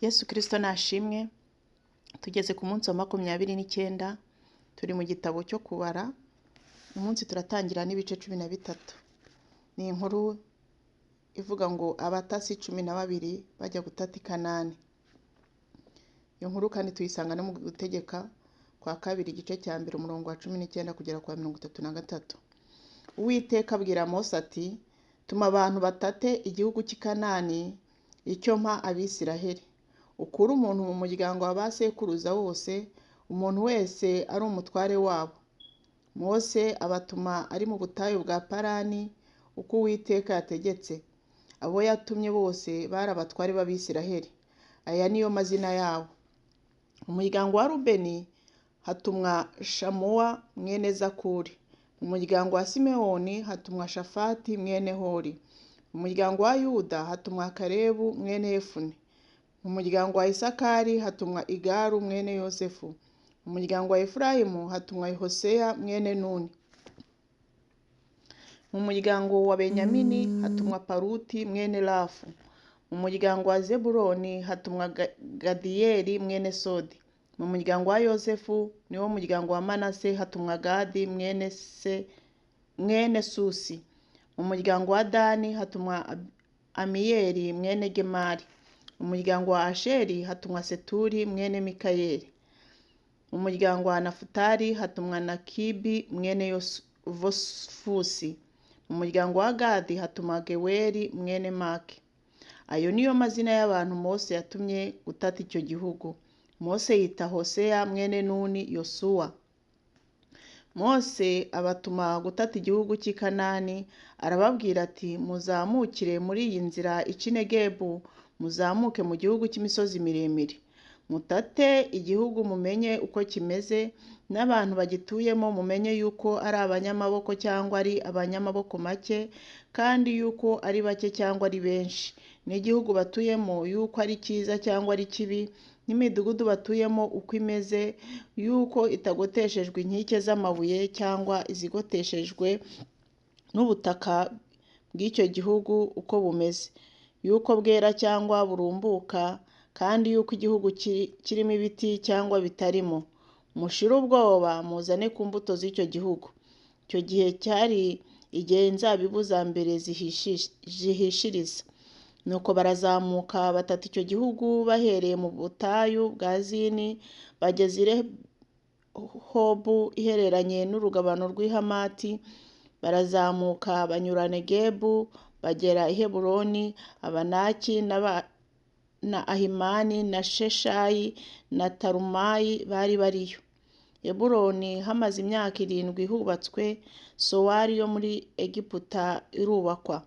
Yesu Kristo nashimwe. Tugeze ku munsi wa 29 turi mu gitabo cyo kubara. Umunsi turatangira n'ibice 13. Ni inkuru ivuga ngo abatasi 12 bajya gutata i Kanani. Iyo nkuru kandi tuyisanga no mu gutegeka kwa kabiri igice cya mbere umurongo wa 19 kugera kwa 33. Uwiteka abwira Mose ati, tuma abantu batate igihugu cy'i Kanani, icyo mpa Abisiraheli. Ukura umuntu mu muryango wa basekuruza wose, umuntu wese ari umutware wabo. Mose abatuma ari mu butayu bwa Parani uko Uwiteka yategetse. Abo yatumye bose bari abatware b'Abisiraheli. Aya niyo mazina yabo. Mu muryango wa Rubeni hatumwa Shamuwa mwene Zakuri. Mu muryango wa Simewoni hatumwa Shafati mwene Hori. Mu muryango wa Yuda hatumwa Kalebu mwene Yefune. Mu muryango wa Isakari hatumwa Igaru mwene Yosefu. Mu muryango wa Efurayimu hatumwa Hoseya mwene Nuni. Mu muryango wa Benyamini hatumwa Paruti mwene Rafu. Mu muryango wa Zebuloni hatumwa Gadiyeli mwene Sodi. Mu muryango wa Yosefu niwo muryango wa Manase hatumwa Gadi mwene Susi. Mu muryango wa Dani hatumwa Amiyeli mwene Gemari. Mu muryango wa Asheri hatumwa Seturi mwene Mikayeli. Mu muryango wa Nafutali hatumwa Nakibi mwene Vofusi. Mu muryango wa Gadi hatumwa Geweri mwene Make. Ayo niyo mazina y'abantu Mose yatumye gutata icyo gihugu. Mose yita Hoseya mwene Nuni Yosuwa. Mose abatuma gutata igihugu cy'i Kanani, arababwira ati, muzamukire muri iyi nzira ica i Negebu, muzamuke mu gihugu cy'imisozi miremire. Mutate igihugu mumenye uko kimeze, n'abantu bagituyemo mumenye yuko ari abanyamaboko cyangwa ari abanyamaboko make, kandi yuko ari bake cyangwa ari benshi. N'igihugu batuyemo yuko ari cyiza cyangwa ari kibi, n'imidugudu batuyemo uko imeze, yuko itagoteshejwe inkike z'amabuye cyangwa izigoteshejwe n'ubutaka bw'icyo gihugu uko bumeze, yuko bwera cyangwa burumbuka, kandi yuko igihugu kirimo ibiti cyangwa bitarimo. Mushire ubwoba muzane ku mbuto z'icyo gihugu. Icyo gihe cyari igihe inzabibu za mbere zihishiriza. Nuko barazamuka batata icyo gihugu bahereye mu butayu bwa Zini, bageze i Rehobu ihereranye n'urugabano rw'i Hamati. Barazamuka banyura Negebu, bagera i Heburoni. Abanaki na Ahimani na Sheshayi na Tarumayi bari bariyo. Heburoni hamaze imyaka 7 hubatswe Sowari yo muri Egiputa irubakwa.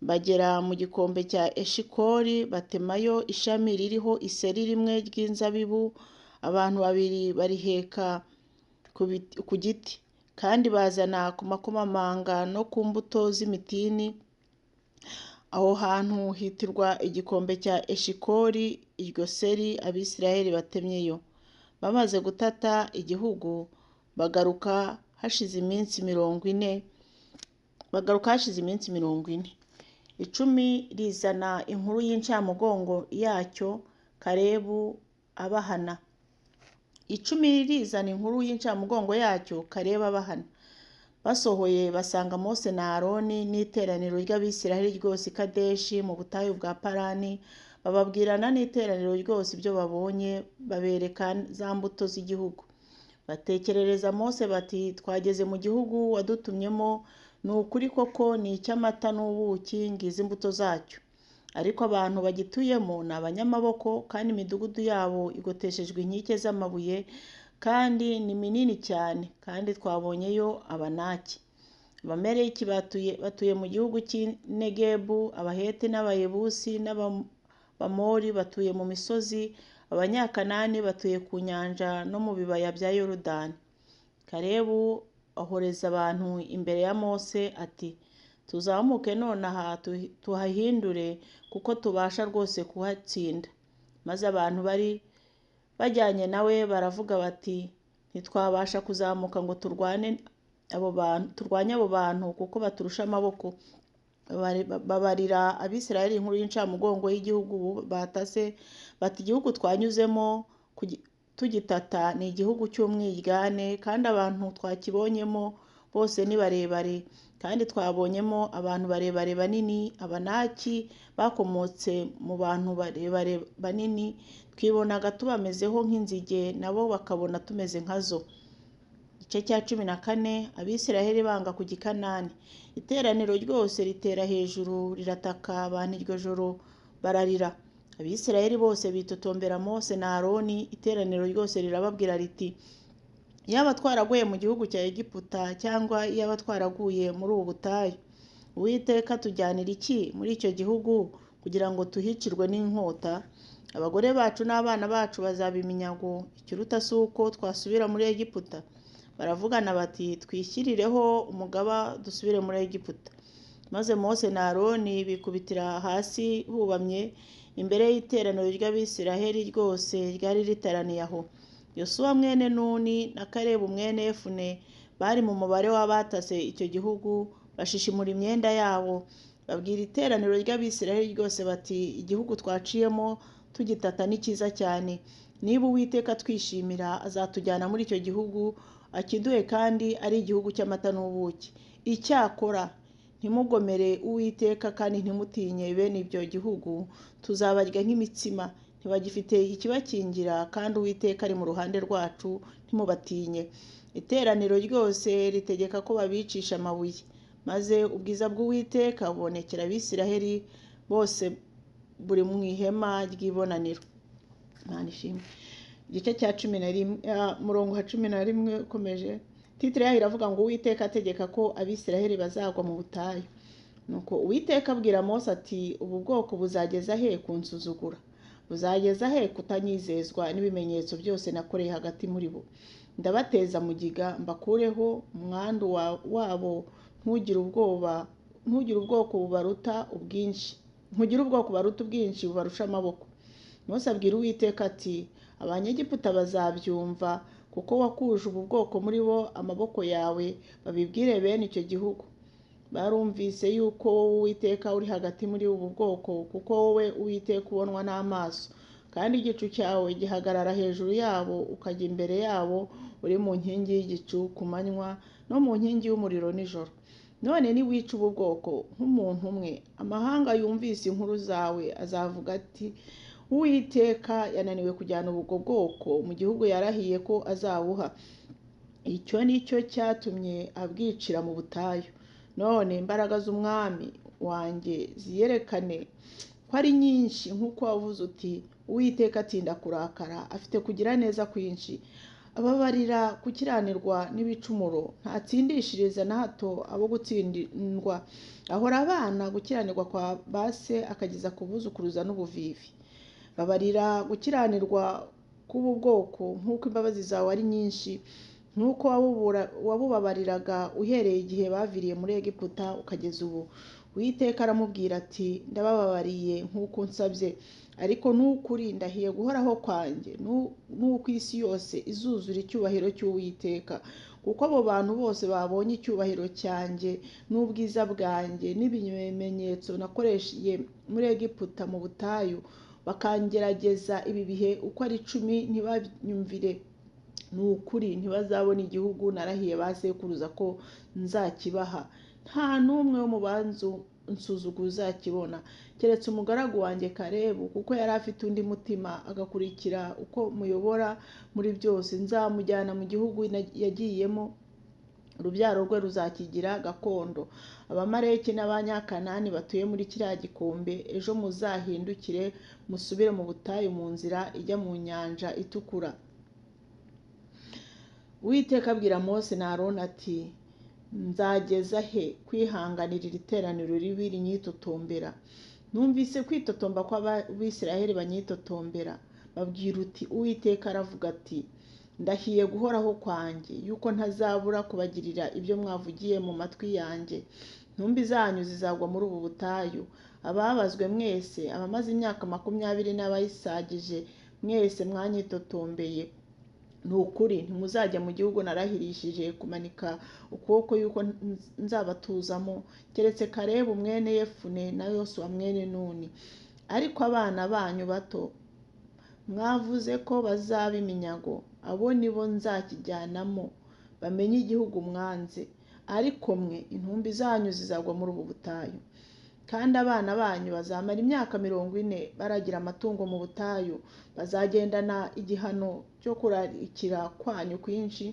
Bagera mu gikombe cya Eshikoli, batemayo ishami ririho iseri rimwe ry'inzabibu. Abantu 2 bariheka ku giti, kandi bazana ku makomamanga no ku mbuto z'imitini. Aho hantu hitirwa igikombe cya Eshikoli, iryo seri Abisiraheli batemyeyo. Bamaze gutata igihugu bagaruka hashize iminsi 40. Icumi rizana inkuru y'incamugongo yacyo, Kalebu abahana. Basohoye basanga Mose na Aroni n'iteraniro ry'Abisiraheli ryose i Kadeshi mu butayu bwa Parani. Bababwirana n'iteraniro ryose ibyo babonye, babereka za mbuto z'igihugu. Batekerereza Mose bati, twageze mu gihugu wadutumyemo, ni ukuri koko ni icy'amata n'ubuki, ngize imbuto zacyo. Ariko abantu bagituyemo ni abanyamaboko, kandi imidugudu yabo igoteshejwe inkike z'amabuye, kandi ni minini cyane, kandi twabonyeyo Abanaki. Abameleki batuye mu gihugu cy'i Negebu, Abaheti n'Abayebusi n'Abamori batuye mu misozi, Abanyakanani batuye ku nyanja no mu bibaya bya Yorodani. Kalebu ahoreza abantu imbere ya Mose ati, tuzamuke nonaha tuhahindure, kuko tubasha rwose kuhatsinda. Maze abantu bari bajyanye nawe baravuga bati, ntitwabasha kuzamuka ngo turwanye abo bantu kuko baturusha amaboko. babarira Abisirayeli inkuru y'incamugongo y'igihugu batase, bati igihugu twanyuzemo tugitata ni igihugu cy'umwiryane, kandi abantu twakibonyemo bose ni barebare, kandi twabonyemo abantu barebare banini. Abanaki bakomotse mu bantu barebare banini, twibonaga tubamezeho nk'inzige, nabo bakabona tumeze nkazo. Igice cya 14. Abisirayeli banga kujya i Kanani. Iteraniro ryose ritera hejuru rirataka, abantu iryo joro bararira. Abisirayeli bose bitotombera Mose na Aroni. Iteraniro ryose rirababwira riti, iyaba twaraguye mu gihugu cya Egiputa, cyangwa iyaba twaraguye muri ubu butayu. Uwiteka tujyanira iki muri icyo gihugu kugira ngo tuhicirwe n'inkota? Abagore bacu n'abana bacu bazaba iminyago. Ikiruta si uko twasubira muri Egiputa. Baravugana bati, twishyirireho umugaba dusubire muri Egiputa. Maze Mose na Aroni bikubitira hasi bubamye imbere y'iteraniro ry'Abisiraheli ryose ryari riteraniye aho. Yosuwa mwene Nuni na Kalebu mwene Yefune bari mu mubare w'abatase icyo gihugu, bashishimura imyenda yabo, babwira iteraniro ry'Abisiraheli ryose bati, igihugu twaciyemo tugitata ni cyiza cyane. Niba Uwiteka twishimira, azatujyana muri icyo gihugu akiduhe, kandi ari igihugu cy'amata n'ubuki. Icyakora ntimugomere Uwiteka kandi ntimutinye bene ibyo gihugu, tuzabarya nk'imitsima. Ntibagifite ikibakingira, kandi Uwiteka ari mu ruhande rwacu, ntimubatinye. Iteraniro ryose ritegeka ko babicisha amabuye. Maze ubwiza bw'Uwiteka bubonekera Abisiraheli bose buri mu ihema ry'ibonaniro. Imana ishimwe. Igice cya 11, murongo wa 11 ukomeje. Titire yaho iravuga ngo Uwiteka ategeka ko Abisiraheli bazagwa mu butayu. Nuko Uwiteka abwira Mose ati, ubu bwoko buzageza he kunsuzugura? Buzageza he kutanyizezwa n'ibimenyetso byose nakoreye hagati muri bo? Ndabateza mugiga, mbakureho umwandu wabo, ntugire ubwoko bubaruta ubwinshi bubarusha amaboko. Mose abwira Uwiteka ati, Abanyegiputa bazabyumva, kuko wakuje ubu bwoko muri bo amaboko yawe, babibwire bene icyo gihugu. Barumvise yuko wowe Uwiteka uri hagati muri ubu bwoko, kuko wowe Uwiteka ubonwa n'amaso, kandi igicu cyawe gihagarara hejuru yabo, ukajya imbere yabo uri mu nkingi y'igicu ku manywa no mu nkingi y'umuriro nijoro. None niwica ubu bwoko nk'umuntu umwe, amahanga yumvise inkuru zawe azavuga ati, Uwiteka yananiwe kujyana ubwo bwoko mu gihugu yarahiye ko azabuha. Icyo ni cyo cyatumye abwicira mu butayu. None imbaraga z'umwami wanjye ziyerekane ko ari nyinshi, nk'uko wavuze uti, Uwiteka atinda kurakara, afite kugira neza kwinshi, ababarira gukiranirwa n'ibicumuro, ntatsindishiriza na hato abo gutsindwa, ahora abana gukiranirwa kwa base, akageza kubuzukuruza n'ubuvivi. Babarira gukiranirwa k'ubu bwoko nk'uko imbabazi zawe ari nyinshi, nk'uko wabubabariraga uhereye igihe baviriye muri Egiputa ukageza ubu. Uwiteka aramubwira ati, ndabababariye nk'uko nsabye, ariko n'ukuri ndahiye guhoraho kwanjye n'uko isi yose izuzura icyubahiro cy'Uwiteka, kuko abo bantu bose babonye icyubahiro cyanjye n'ubwiza bwanjye n'ibimenyetso nakoresheje muri Egiputa mu butayu, bakangerageza ibi bihe uko ari 10 ntibanyumvire. Ni ukuri ntibazabona igihugu narahiye ba sekuruza ko nzakibaha. Nta n'umwe wo mu banzu nsuzuguza uzakibona, keretse umugaragu wanjye Kalebu, kuko yari afite undi mutima agakurikira uko muyobora muri byose. Nzamujyana mu gihugu yagiyemo, urubyaro rwe ruzakigira gakondo. Abamaleki n'Abanyakanani batuye muri kiriya gikombe, ejo muzahindukire musubire mu butayu mu nzira ijya mu nyanja itukura. Uwiteka abwira Mose na Aroni ati, nzageza he kwihanganira iri teraniro ribi rinyitotombera? Numvise kwitotomba kw'Abisiraheli banyitotombera. Babwira uti, Uwiteka aravuga ati, ndahiye guhoraho kwanjye yuko ntazabura kubagirira ibyo mwavugiye mu matwi yanjye. Intumbi zanyu zizagwa muri ubu butayu. Ababazwe mwese, abamaze imyaka 20 n'abayisagije, mwese mwanyitotombeye. ni ukuri ntimuzajya mu gihugu narahirishije kumanika ukuboko yuko nzabatuzamo, keretse Kalebu mwene Yefune na Yosuwa mwene Nuni. Ariko abana banyu bato mwavuze ko bazaba iminyago, abo ni bo nzakijyanamo, bamenye igihugu mwanze. Ariko mwe intumbi zanyu zizagwa muri ubu butayu, kandi abana banyu bazamara imyaka 40 baragira amatungo mu butayu. Bazagendana igihano cyo kurarikira kwanyu kwinshi,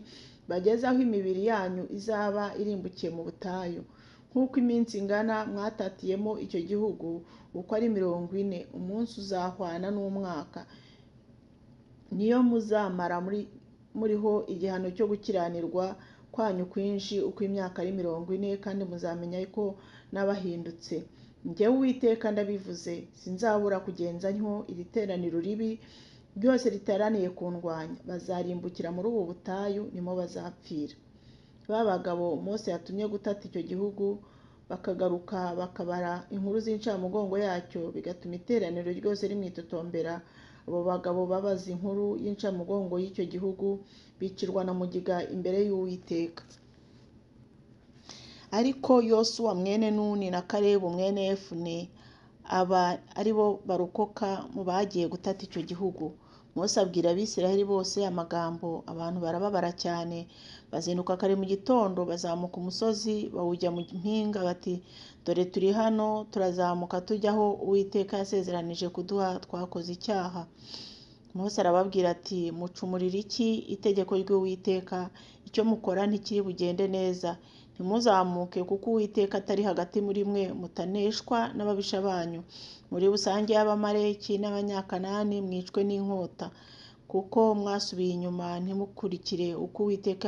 bageze aho imibiri yanyu izaba irimbukiye mu butayu. Nk'uko iminsi ingana mwatatiyemo icyo gihugu uko ari 40, umunsi uzahwana n'umwaka. Niyo muzamara muriho igihano cyo gukiranirwa kwanyu kwinshi uko imyaka ari 40, kandi muzamenya ko n'abahindutse. Njyewe Uwiteka ndabivuze, sinzabura kugenza ntyo iri teraniro ribi ryose riteraniye kundwanya. Bazarimbukira muri ubu butayu, nimo bazapfira. Ba bagabo Mose yatumye gutata icyo gihugu bakagaruka bakabara inkuru z'incamugongo yacyo, bigatuma iteraniro ryose rimwitotombera. Abo bagabo babaza inkuru y'incamugongo y'icyo gihugu bicirwa na mugiga imbere y'Uwiteka. Ariko Yosuwa mwene Nuni na Kalebu mwene Yefune aba ari bo barokoka mu bagiye gutata icyo gihugu. Mose abwira Abisiraheli bose amagambo, abantu barababara cyane. Bazinduka kare mu gitondo, bazamuka umusozi bawujya mu mpinga, bati dore turi hano, turazamuka tujya aho Uwiteka yasezeranije kuduha, twakoze icyaha. Mose arababwira ati mucumurira iki itegeko ry'Uwiteka? Icyo mukora ntikiri bugende neza. Ntimuzamuke kuko Uwiteka atari hagati muri mwe, mutaneshwa n'ababisha banyu. Muri busange y'Abamaleki n'Abanyakanani mwicwe n'inkota, kuko mwasubiye inyuma ntimukurikire uko Uwiteka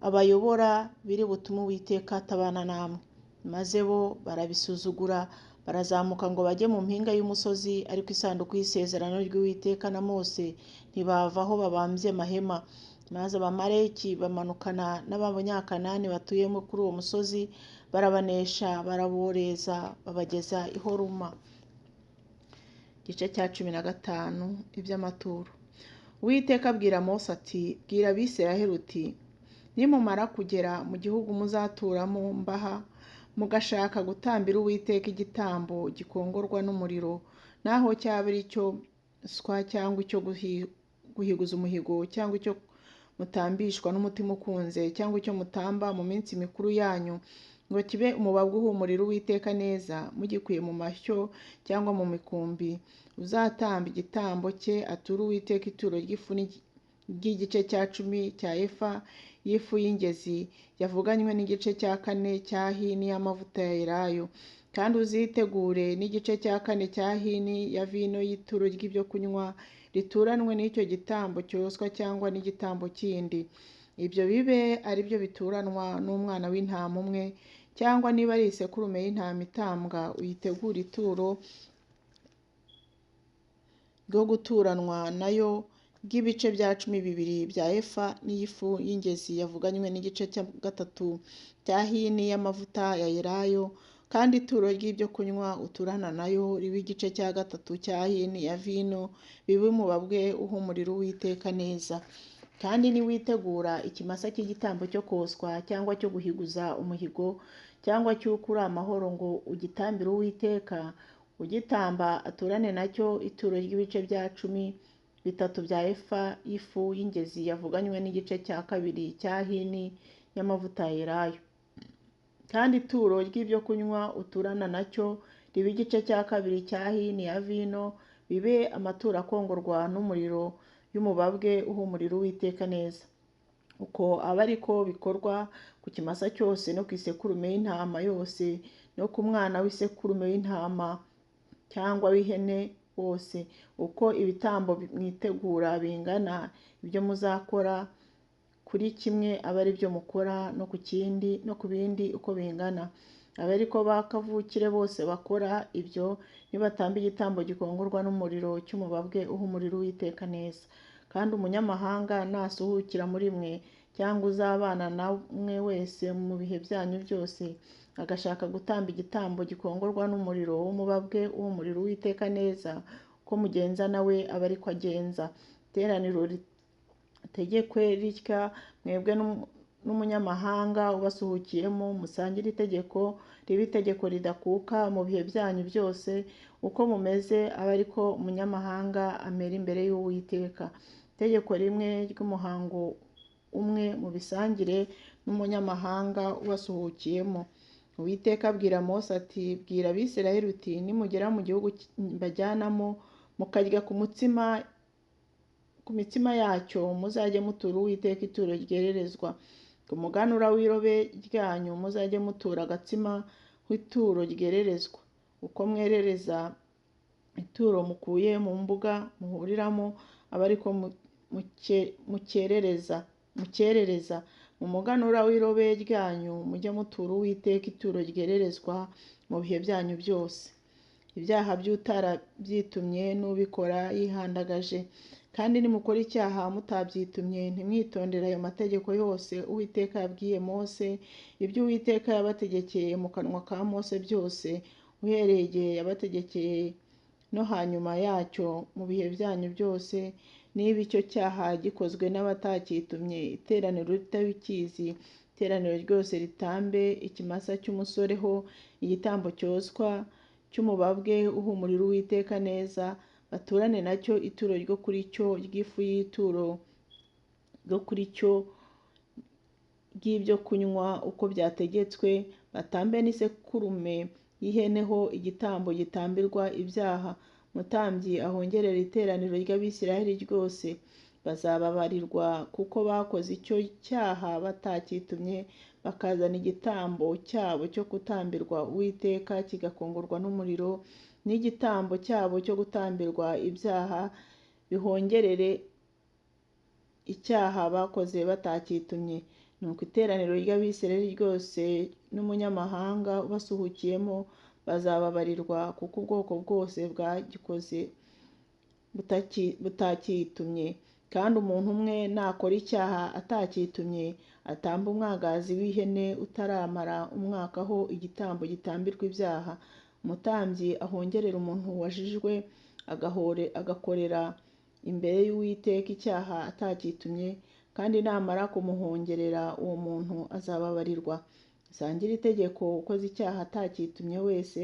abayobora, biri butume Uwiteka atabana namwe. Maze bo barabisuzugura, barazamuka ngo bajye mu mpinga y'umusozi, ariko isanduku y'isezerano ry'Uwiteka na Mose ntibava aho babambye amahema. Maze Abamaleki bamanukana n'Abanyakanani batuyemo kuri uwo musozi, barabanesha, baraboreza, babageza i Horuma. Igice cya 15 iby'amaturo. Uwiteka abwira Mose ati bwira Abisiraheli uti nimumara kugera mu gihugu muzaturamo mbaha, mugashaka gutambira Uwiteka igitambo gikongorwa n'umuriro, naho cyaba ari icyo swa cyangwa icyo guhiguza umuhigo, cyangwa icyo mutambishwa n'umutima ukunze, cyangwa icyo mutamba mu minsi mikuru yanyu, ngo kibe umubabwa uhumurira Uwiteka neza, mugikuye mu mashyo cyangwa mu mikumbi. Uzatamba igitambo cye ature Uwiteka ituro ry'ifu ry'igice cya 10 cya efa y'ifu y'ingezi yavuganywe n'igice cya 4 cya hini y'amavuta ya elayo. Kandi uzitegure n'igice cya 4 cya hini ya vino y'ituro ry'ibyo kunywa rituranwe n'icyo gitambo cyoswa cyangwa n'igitambo kindi. Ibyo bibe ari byo bituranwa n'umwana w'intama umwe, cyangwa niba ari isekurume y'intama itambwa, uyitegura ituro ryo guturanwa nayo ry'ibice bya 12 bya efa n'ifu y'ingezi yavuganywe n'igice cya 3 cya hini y'amavuta ya elayo. Kandi ituro ry'ibyo kunywa uturana nayo ribe igice cya 3 cya hini ya vino, bibe umubabwe uhumurira Uwiteka neza. Kandi niwitegura ikimasa cy'igitambo cyo koswa cyangwa cyo guhiguza umuhigo cyangwa cy'ukuri amahoro ngo ugitambire Uwiteka, ugitamba aturane nacyo ituro ry'ibice bya 13 bya efa y'ifu y'ingezi yavuganywe n'igice cya 2 cya hini y'amavuta ya elayo. Kandi ituro ry'ibyo kunywa uturana nacyo ribe igice cya 2 cya hini ya vino, bibe amaturo akongorwa n'umuriro y'umubabwe uhumurira Uwiteka neza. Uko aba ariko bikorwa ku kimasa cyose no ku isekurume y'intama yose no ku mwana w'isekurume w'intama cyangwa w'ihene wose. Uko ibitambo mwitegura bingana, ibyo muzakora kuri kimwe aba ari byo mukora no ku kindi no ku bindi uko bingana. Aba ariko bakavukire bose bakora ibyo nibatamba igitambo gikongorwa n'umuriro cy'umubabwe uhumurira Uwiteka neza. Kandi umunyamahanga nasuhukira muri mwe, cyangwa uzabana namwe wese mu bihe byanyu byose, agashaka gutamba igitambo gikongorwa n'umuriro w'umubabwe uhumurira Uwiteka neza, ko mugenza nawe aba ariko agenza. Iteraniro tegekwe ritya mwebwe n'umunyamahanga ubasuhukiyemo, musangire itegeko ribe itegeko ridakuka mu bihe byanyu byose. Uko mumeze abe ariko umunyamahanga amera imbere y'Uwiteka. Itegeko rimwe ry'umuhango umwe mubisangire n'umunyamahanga ubasuhukiyemo. Uwiteka abwira Mose ati, bwira Abisirayeli uti, nimugera mu gihugu mbajyanamo, mukarya ku mitsima yacyo, muzajye mutura Uwiteka ituro ryererezwa. Ku muganura w'irobe ryanyu muzajye mutura agatsima w'ituro ryererezwa. Uko mwerereza ituro mukuye mu mbuga muhuriramo, aba ariko mukerereza. Mu muganura w'irobe ryanyu mujye mutura Uwiteka ituro ryererezwa mu bihe byanyu byose. Ibyaha by'utarabyitumye n'ubikora yihandagaje. Kandi nimukora icyaha mutabyitumye, ntimwitondere ayo mategeko yose Uwiteka yabwiye Mose, ibyo Uwiteka yabategekeye mu kanwa ka Mose byose, uhereye igihe yabategekeye no hanyuma yacyo mu bihe byanyu byose. Niba icyo cyaha gikozwe n'abatacyitumye, iteraniro ritabikizi, iteraniro ryose ritambe ikimasa cy'umusoreho igitambo cyoswa cy'umubabwe uhumurira Uwiteka neza, baturane nacyo ituro ryo kuri cyo ry'ifu y'ituro ryo kuri cyo ry'ibyo kunywa uko byategetswe, batambe n'isekurume y'iheneho igitambo gitambirwa ibyaha. Mutambyi ahongerera iteraniro ry'Abisirayeli ryose, bazababarirwa kuko bakoze icyo cyaha batacyitumye, bakazana igitambo cyabo cyo gutambirwa Uwiteka kigakongorwa n'umuriro, n'igitambo cyabo cyo gutambirwa ibyaha, bihongerere icyaha bakoze batacyitumye. Nuko iteraniro ry'Abisirayeli ryose n'umunyamahanga ubasuhukiyemo bazababarirwa kuko ubwoko bwose bwagikoze butakyitumye. Kandi umuntu umwe nakora icyaha atacyitumye, atamba umwagazi w'ihene utaramara umwaka ho igitambo gitambirwa ibyaha. Umutambyi ahongerera umuntu wajijwe agakorera imbere y'Uwiteka icyaha atacyitumye, kandi namara kumuhongerera uwo muntu azababarirwa. Sangire itegeko ukoze icyaha atacyitumye wese,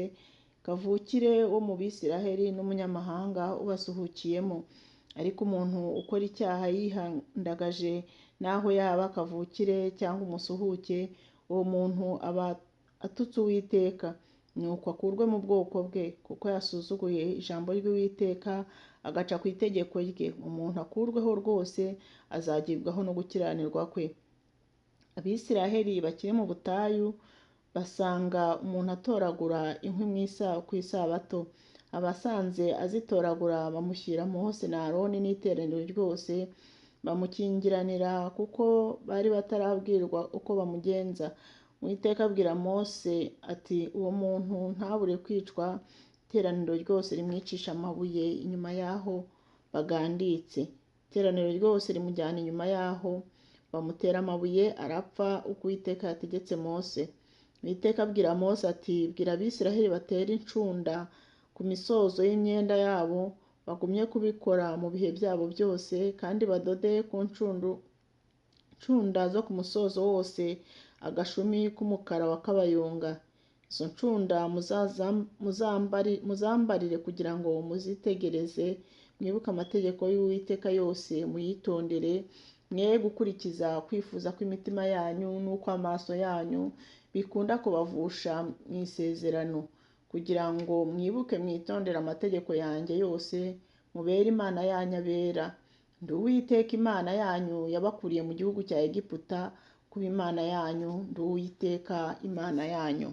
kavukire wo mu Bisiraheli n'umunyamahanga ubasuhukiyemo. Ariko umuntu ukora icyaha yihandagaje, naho yaba kavukire cyangwa umusuhuke, uwo muntu aba atutse Uwiteka, nuko akurwe mu bwoko bwe, kuko yasuzuguye ijambo ry'Uwiteka agaca ku itegeko rye. Umuntu akurweho rwose, azagibwaho no gukiranirwa kwe. Abisiraheli bakiri mu butayu basanga umuntu atoragura inkwi ku isabato. Abasanze azitoragura bamushyira Mose na Aroni n'iteraniro ryose, bamukingiranira kuko bari batarabwirwa uko bamugenza. Uwiteka abwira Mose ati, uwo muntu ntabure kwicwa. Iteraniro ryose rimwicisha amabuye inyuma y'aho baganditse. Iteraniro ryose rimujyana inyuma y'aho, bamutera amabuye arapfa uko Uwiteka yategetse Mose. Uwiteka abwira Mose ati, bwira Abisiraheli batere incunda ku misozo y'imyenda yabo, bagumye kubikora mu bihe byabo byose, kandi badode ku ncunda zo ku musozo wose agashumi k'umukara wa kabayonga. Izo ncunda muzambarire kugira ngo muzitegereze, mwibuke amategeko y'Uwiteka yose muyitondere, mwe gukurikiza kwifuza kw'imitima yanyu n'uko amaso yanyu bikunda kubavusha mu isezerano, kugira ngo mwibuke mwitondere amategeko yanjye yose, mubere Imana yanyu abera. Ndi Uwiteka Imana yanyu yabakuriye mu gihugu cya Egiputa kuba Imana yanyu. Ndi Uwiteka Imana yanyu.